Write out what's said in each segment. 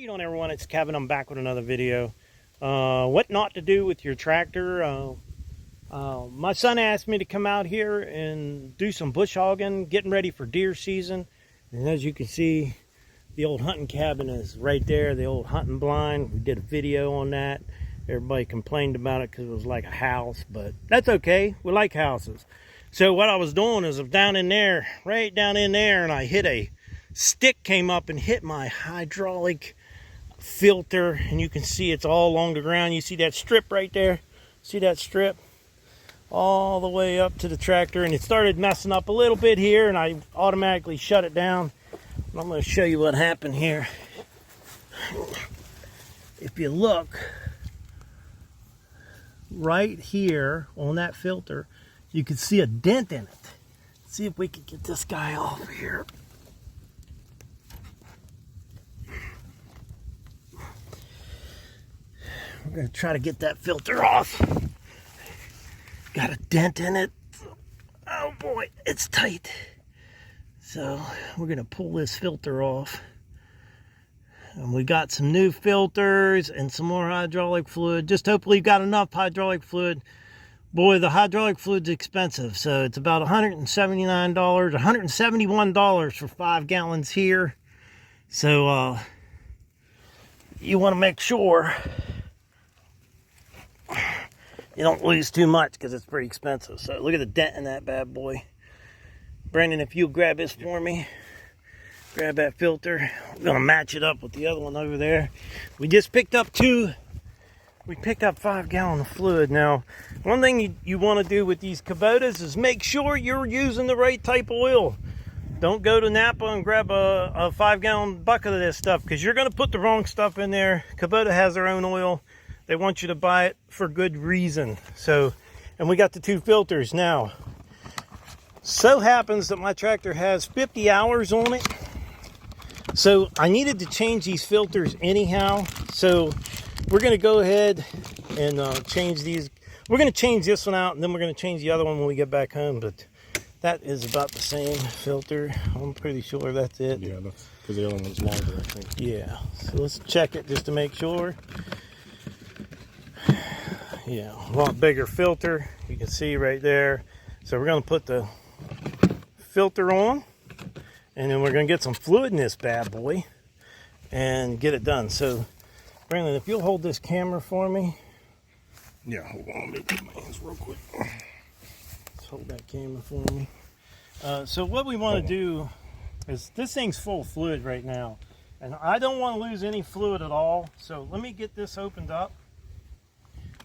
you doing, everyone? It's Kevin. I'm back with another video. What not to do with your tractor. My son asked me to come out here and do some bush hogging, getting ready for deer season. And as you can see, the old hunting cabin is right there, the old hunting blind. We did a video on that. Everybody complained about it because it was like a house, but that's okay. We like houses. So what I was doing is I'm down in there, right down in there, and I hit a stick, came up and hit my hydraulic filter, and you can see it's all along the ground. You see that strip right there? See that strip? All the way up to the tractor, and it started messing up a little bit here, and I automatically shut it down. I'm going to show you what happened here. If you look right here on that filter, you can see a dent in it. Let's see if we can get this guy off here. We're going to try to get that filter off. Got a dent in it. Oh boy, it's tight. So we're going to pull this filter off. And we got some new filters and some more hydraulic fluid. Just hopefully you've got enough hydraulic fluid. Boy, the hydraulic fluid's expensive. So it's about $179, $171 for 5 gallons here. So you want to make sure you don't lose too much because it's pretty expensive. So look at the dent in that bad boy. Brandon, if you'll grab this for me, grab that filter. I'm gonna match it up with the other one over there. We just picked up 5 gallons of fluid. Now, one thing you want to do with these Kubotas is make sure you're using the right type of oil. Don't go to Napa and grab a 5 gallon bucket of this stuff, because you're gonna put the wrong stuff in there. Kubota has their own oil. They want you to buy it for good reason. So, and we got the 2 filters now. So happens that my tractor has 50 hours on it. So I needed to change these filters anyhow. So we're going to go ahead and change these. We're going to change this one out, and then we're going to change the other one when we get back home. But that is about the same filter. I'm pretty sure that's it. Yeah, that's because the other one's longer, I think. Yeah. So let's check it just to make sure. Yeah, a lot bigger filter. You can see right there. So we're going to put the filter on, and then we're going to get some fluid in this bad boy and get it done. So Brandon, if you'll hold this camera for me. Yeah, hold on, let me put my hands real quick. Let's hold that camera for me. So what we want to do is, this thing's full of fluid right now, and I don't want to lose any fluid at all. So let me get this opened up.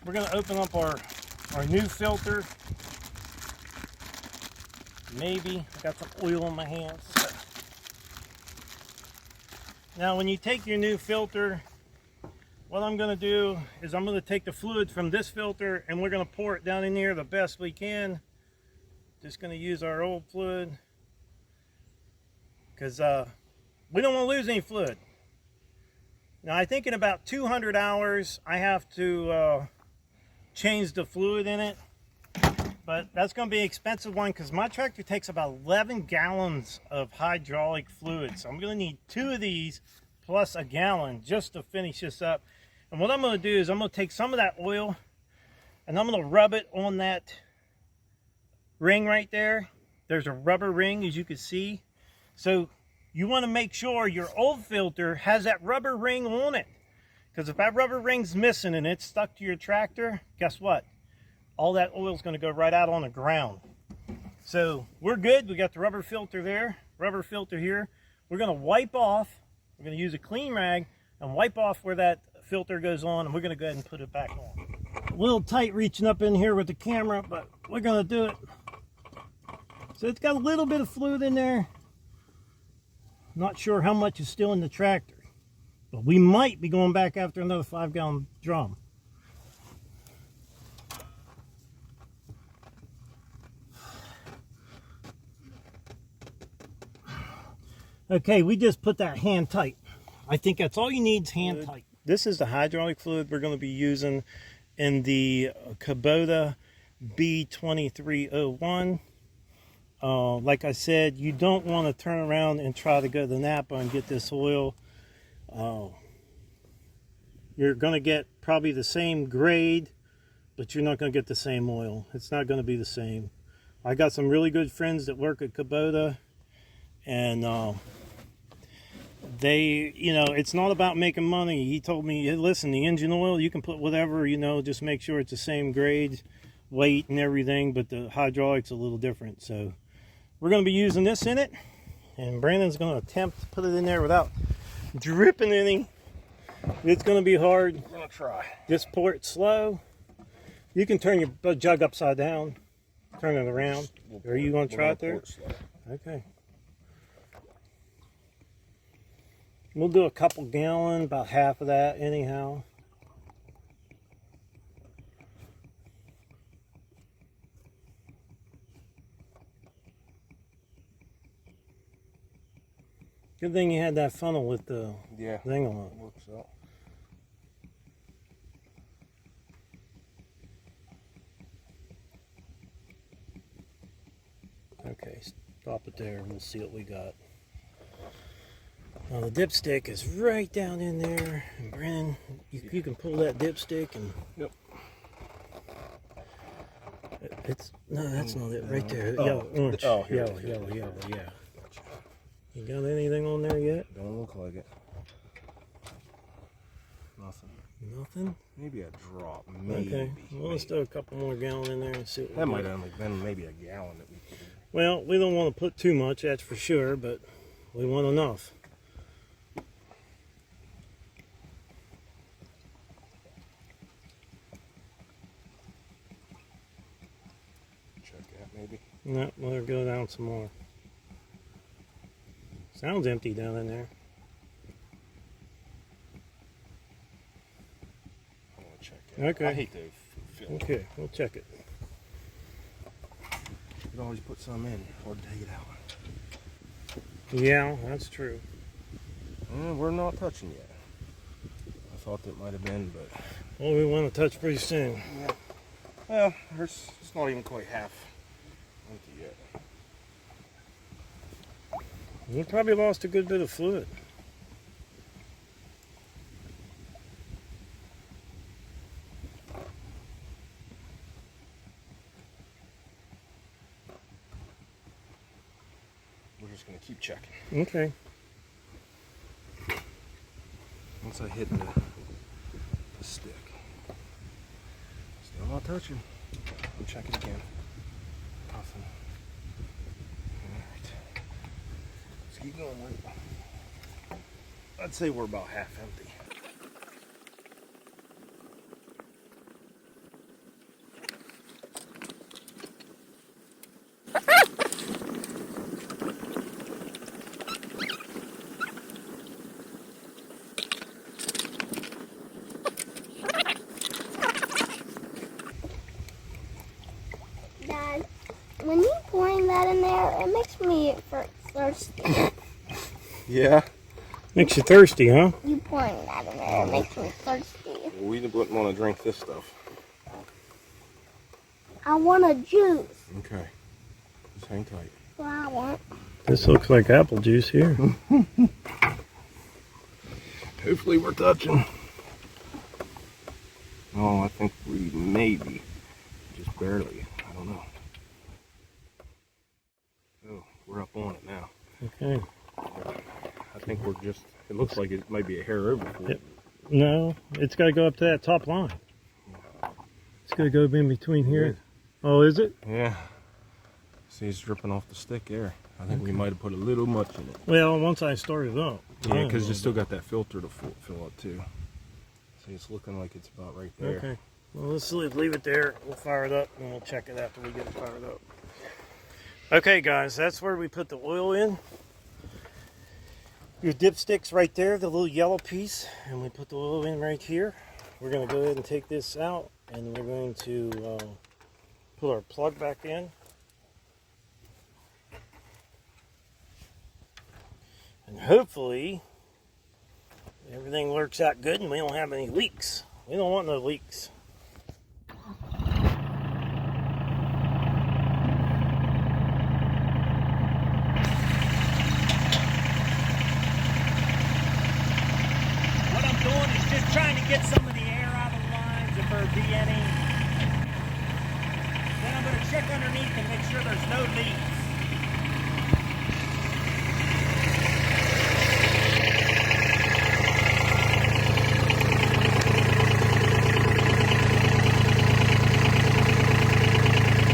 We're going to open up our new filter. Maybe. I got some oil on my hands. Now, when you take your new filter, what I'm going to do is I'm going to take the fluid from this filter and we're going to pour it down in here the best we can. Just going to use our old fluid because we don't want to lose any fluid. Now, I think in about 200 hours, I have to change the fluid in it. But that's going to be an expensive one because my tractor takes about 11 gallons of hydraulic fluid. So I'm going to need 2 of these plus a gallon just to finish this up. And what I'm going to do is I'm going to take some of that oil and I'm going to rub it on that ring right there. There's a rubber ring, as you can see. So you want to make sure your old filter has that rubber ring on it. Because if that rubber ring's missing and it's stuck to your tractor, guess what? All that oil is going to go right out on the ground. So we're good. We got the rubber filter there, rubber filter here. We're going to wipe off. We're going to use a clean rag and wipe off where that filter goes on, and we're going to go ahead and put it back on. A little tight reaching up in here with the camera, but we're going to do it. So it's got a little bit of fluid in there. Not sure how much is still in the tractor, but we might be going back after another 5 gallon drum. Okay, we just put that hand tight. I think that's all you need is hand tight. This is the hydraulic fluid we're going to be using in the Kubota b2301. Like I said, you don't want to turn around and try to go to Napa and get this oil. you're going to get probably the same grade, but you're not going to get the same oil. It's not going to be the same. I got some really good friends that work at Kubota, and they, you know, it's not about making money. He told me, hey, listen, the engine oil, you can put whatever, you know, just make sure it's the same grade, weight, and everything, but the hydraulics a little different. So we're going to be using this in it, and Brandon's going to attempt to put it in there without dripping any. It's going to be hard. I'm gonna try. Just pour it slow. You can turn your jug upside down, turn it around. Are you going to try it there? Okay. We'll do a couple gallon, about half of that anyhow. Good thing you had that funnel with the thing on it. Works out. Okay, stop it there and we'll see what we got. Now the dipstick is right down in there, and Brandon, you can pull that dipstick and. Yep. It's no, that's not it. Right there, Oh. yellow, orange, Oh, here it yellow, is. yellow, yeah. You got anything on there yet? Don't look like it. Nothing. Nothing. Maybe a drop. Maybe. Okay. Well, let's throw a couple more gallon in there and see what we That get. might have only been maybe a gallon that we put in. Well, we don't want to put too much, that's for sure, but we want enough. Check that maybe. No, let her go down some more. Sounds empty down in there. I want to check it. Okay. I hate to fill it. Okay, we'll check it. You can always put some in or take it out. Yeah, that's true. We're not touching yet. I thought that might have been, but Well, we want to touch pretty soon. yeah. Well, it's not even quite half empty yet. We probably lost a good bit of fluid. We're just gonna keep checking. Okay. Once I hit the stick. Still not touching. We'll check it again. Nothing. Alright. Let's keep going. I'd say we're about half empty. Dad, when you pouring that in there, it makes me thirsty. Yeah. Makes you thirsty, huh? You pouring that in there, it makes me thirsty. We wouldn't want to drink this stuff. I want a juice. Okay. Just hang tight. That's what I want. This looks like apple juice here. Hopefully we're touching. Oh, I think we maybe. Just barely. I don't know. Oh, we're up on it now. Okay. I think we're just, it looks like it might be a hair over. Yep. No, it's got to go up to that top line. It's got to go in between here. Oh, is it? Yeah. See, it's dripping off the stick there. I think we might have put a little much in it. Well, once I start it up. Yeah, because you still got that filter to fill up too. See, it's looking like it's about right there. Okay. Well, let's leave it there. We'll fire it up and we'll check it after we get it fired up. Okay, guys, that's where we put the oil in. Your dipstick's right there, the little yellow piece, and we put the oil in right here. We're going to go ahead and take this out, and we're going to put our plug back in. And hopefully everything works out good and we don't have any leaks. We don't want no leaks. What I'm doing is just trying to get some of the air out of the lines if there be any. Then I'm going to check underneath and make sure there's no leaks.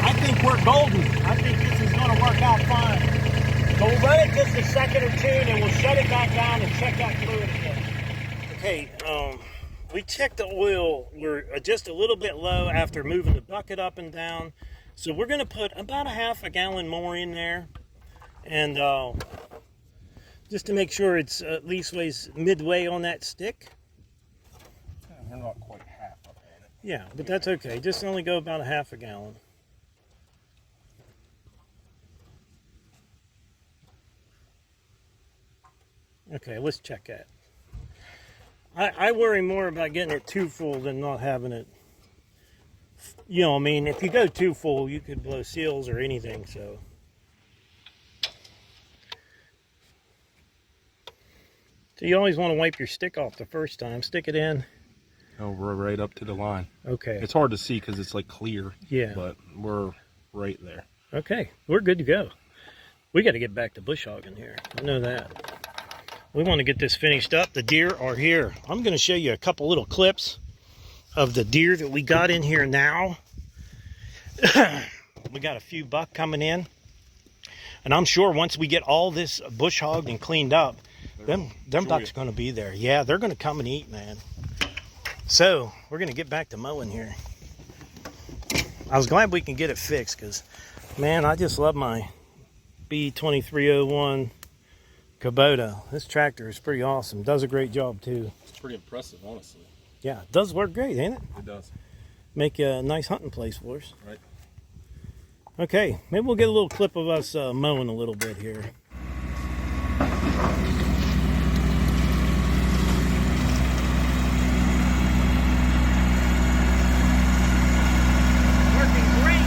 I think we're golden. I think this is going to work out fine. So we'll run it just a second or two, and then we'll shut it back down and check that fluid again. Okay, we checked the oil. We're just a little bit low after moving the bucket up and down. So we're going to put about a half a gallon more in there. And just to make sure it's at least weighs midway on that stick. We're not quite half up on it. Yeah, but that's okay. Just only go about a half a gallon. Okay, let's check that. I worry more about getting it too full than not having it. You know, I mean, if you go too full, you could blow seals or anything, so. So you always want to wipe your stick off the first time. Stick it in. Oh, we're right up to the line. Okay. It's hard to see because it's like clear. Yeah. But we're right there. Okay, we're good to go. We got to get back to bush hogging here. I know that. We want to get this finished up. The deer are here. I'm going to show you a couple little clips of the deer that we got in here now. We got a few buck coming in. And I'm sure once we get all this bush hogged and cleaned up, them bucks are going to be there. Yeah, they're going to come and eat, man. So, we're going to get back to mowing here. I was glad we can get it fixed because, man, I just love my b2301 Kubota. This tractor is pretty awesome. Does a great job too. It's pretty impressive, honestly. Yeah, it does work great, ain't it? It does. Make a nice hunting place for us. Right. Okay, maybe we'll get a little clip of us mowing a little bit here. Working great.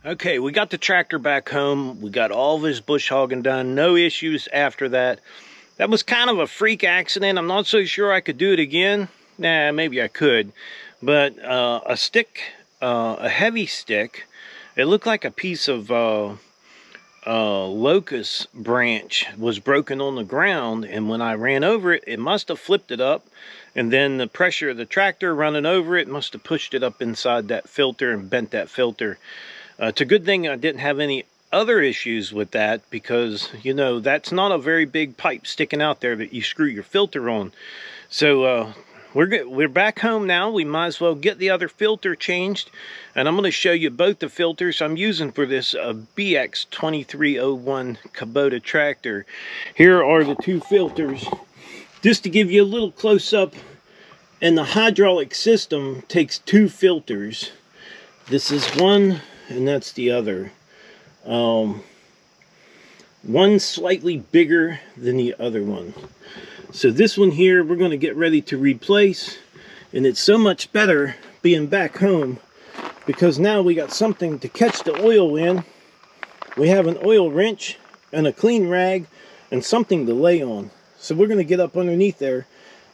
Okay, we got the tractor back home. We got all this bush hogging done. No issues after that. That was kind of a freak accident. I'm not so sure I could do it again. Nah, maybe I could. But a stick, a heavy stick, it looked like a piece of locust branch was broken on the ground, and when I ran over it, it must have flipped it up, and then the pressure of the tractor running over it must have pushed it up inside that filter and bent that filter. It's a good thing I didn't have any other issues with that, because you know that's not a very big pipe sticking out there that you screw your filter on. So we're back home now. We might as well get the other filter changed, and I'm going to show you both the filters I'm using for this b2301 Kubota tractor. Here are the two filters, just to give you a little close-up. And the hydraulic system takes two filters. This is one and that's the other. One's slightly bigger than the other one. So this one here we're going to get ready to replace, and it's so much better being back home because now we got something to catch the oil in. We have an oil wrench and a clean rag and something to lay on. So we're going to get up underneath there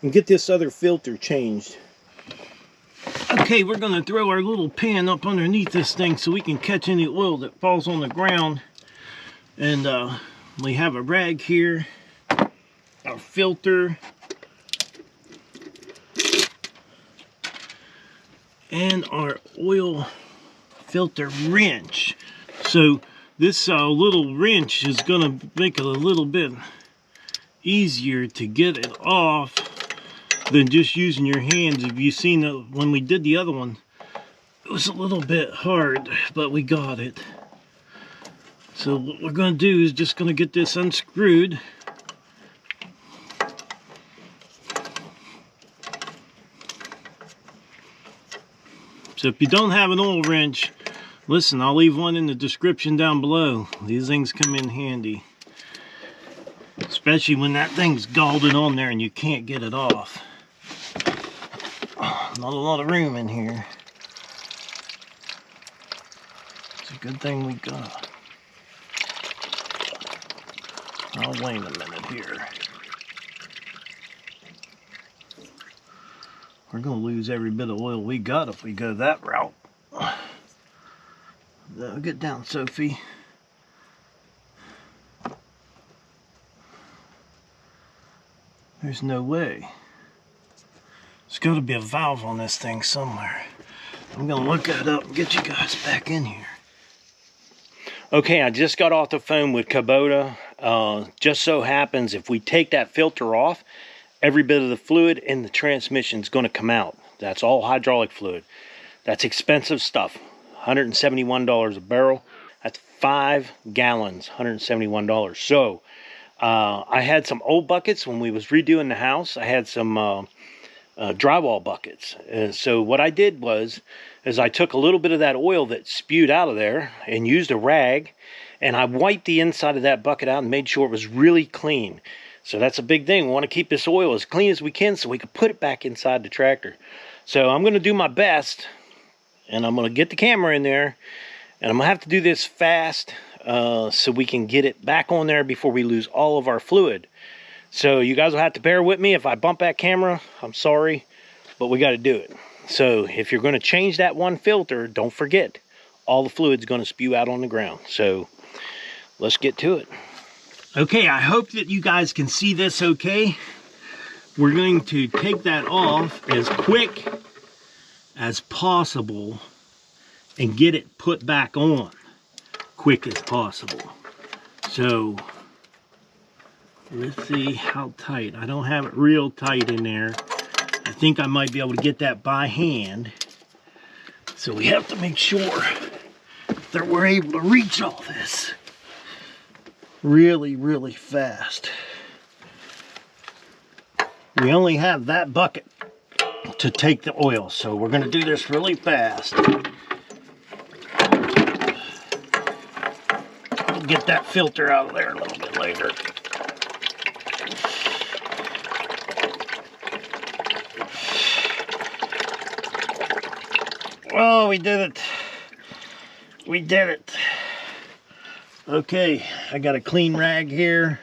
and get this other filter changed. Okay, we're going to throw our little pan up underneath this thing so we can catch any oil that falls on the ground. And we have a rag here, our filter, and our oil filter wrench. So this little wrench is going to make it a little bit easier to get it off than just using your hands. If you've seen when we did the other one, it was a little bit hard, but we got it. So what we're going to do is just going to get this unscrewed. So if you don't have an oil wrench, listen, I'll leave one in the description down below. These things come in handy, especially when that thing's galled on there and you can't get it off. Not a lot of room in here. It's a good thing we got. Oh, wait a minute here. We're going to lose every bit of oil we got if we go that route. Get down, Sophie. There's no way. There's got to be a valve on this thing somewhere. I'm going to look that up and get you guys back in here. Okay, I just got off the phone with Kubota. Just so happens if we take that filter off, every bit of the fluid in the transmission is going to come out. That's all hydraulic fluid. That's expensive stuff. $171 a barrel. That's 5 gallons, $171. So I had some old buckets when we was redoing the house. I had some drywall buckets. So what I did was I took a little bit of that oil that spewed out of there and used a rag, and I wiped the inside of that bucket out and made sure it was really clean. So that's a big thing. We want to keep this oil as clean as we can so we can put it back inside the tractor. So I'm going to do my best, and I'm going to get the camera in there, and I'm going to have to do this fast so we can get it back on there before we lose all of our fluid. So you guys will have to bear with me if I bump that camera. I'm sorry, but we got to do it. So if you're going to change that one filter, don't forget, all the fluid's going to spew out on the ground. So let's get to it. Okay, I hope that you guys can see this okay. We're going to take that off as quick as possible and get it put back on quick as possible. So let's see how tight. I don't have it real tight in there. I think I might be able to get that by hand. So we have to make sure that we're able to reach all this really, really fast. We only have that bucket to take the oil, so we're going to do this really fast. We'll get that filter out of there a little bit later. Oh, we did it. We did it. Okay, I got a clean rag here.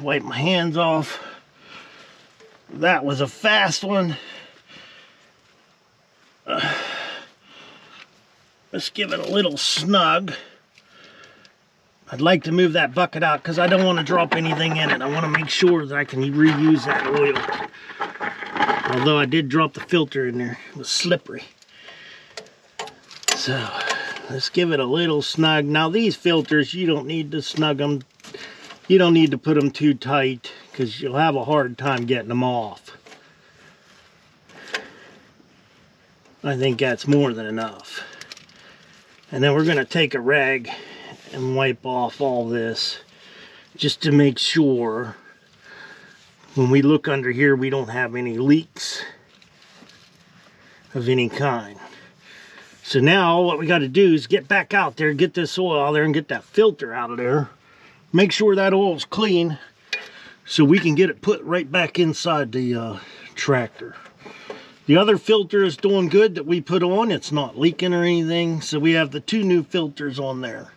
Wipe my hands off. That was a fast one. Let's give it a little snug. I'd like to move that bucket out because I don't want to drop anything in it. I want to make sure that I can reuse that oil. Although I did drop the filter in there. It was slippery. So, let's give it a little snug. Now these filters, you don't need to snug them. You don't need to put them too tight because you'll have a hard time getting them off. I think that's more than enough. And then we're going to take a rag and wipe off all this just to make sure when we look under here we don't have any leaks of any kind. So now what we got to do is get back out there, get this oil out there and get that filter out of there. Make sure that oil's clean so we can get it put right back inside the tractor. The other filter is doing good that we put on. It's not leaking or anything. So we have the 2 new filters on there.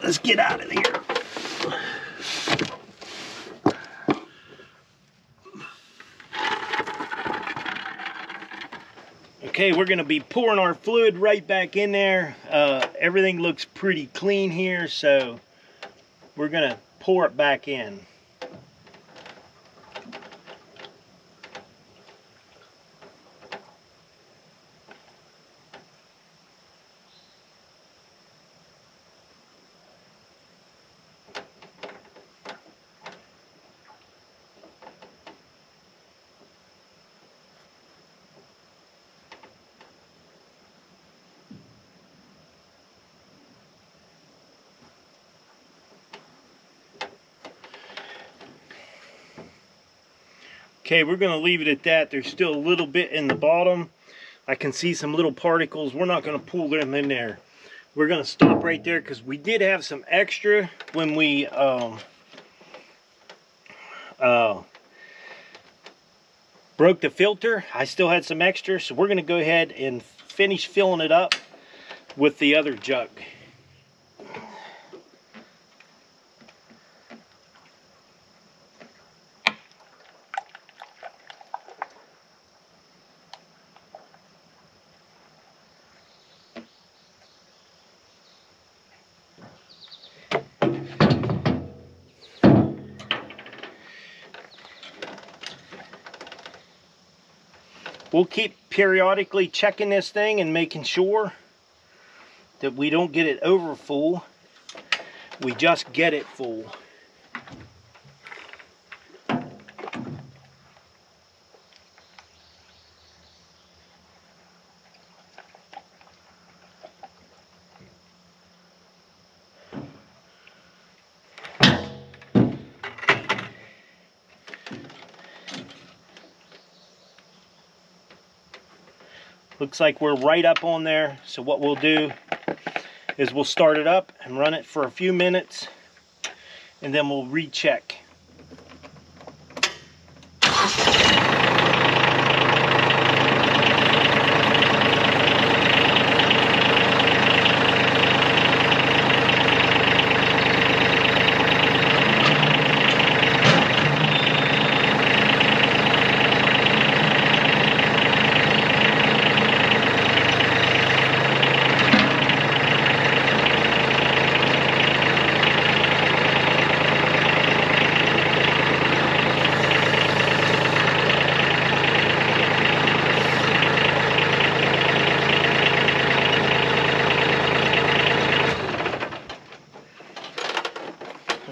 Let's get out of here. Okay, we're going to be pouring our fluid right back in there. Everything looks pretty clean here, so we're going to pour it back in. Okay, we're going to leave it at that. There's still a little bit in the bottom. I can see some little particles. We're not going to pull them in there. We're going to stop right there because we did have some extra when we broke the filter. I still had some extra, so we're going to go ahead and finish filling it up with the other jug. We'll keep periodically checking this thing and making sure that we don't get it over full. We just get it full. Looks like we're right up on there, so what we'll do is we'll start it up and run it for a few minutes and then we'll recheck.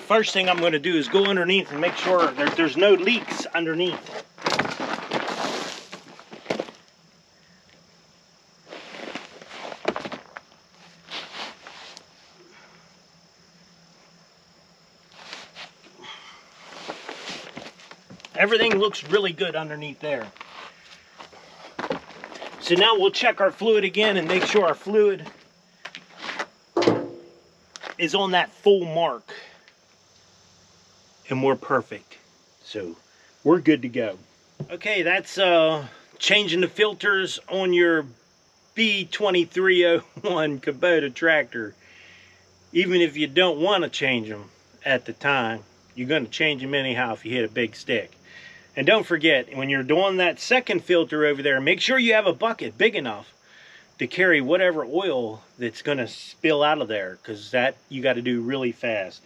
First thing I'm going to do is go underneath and make sure there's no leaks underneath. Everything looks really good underneath there. So now we'll check our fluid again and make sure our fluid is on that full mark. And we're perfect. So we're good to go. Okay, that's changing the filters on your b2301 Kubota tractor, even if you don't want to change them at the time, you're going to change them anyhow if you hit a big stick. And don't forget, when you're doing that second filter over there, make sure you have a bucket big enough to carry whatever oil that's going to spill out of there, because that you got to do really fast.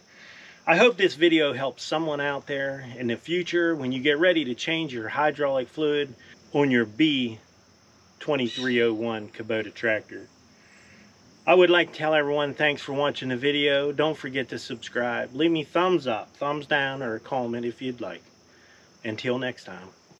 I hope this video helps someone out there in the future when you get ready to change your hydraulic fluid on your B2301 Kubota tractor. I would like to tell everyone thanks for watching the video. Don't forget to subscribe. Leave me thumbs up, thumbs down, or a comment if you'd like. Until next time.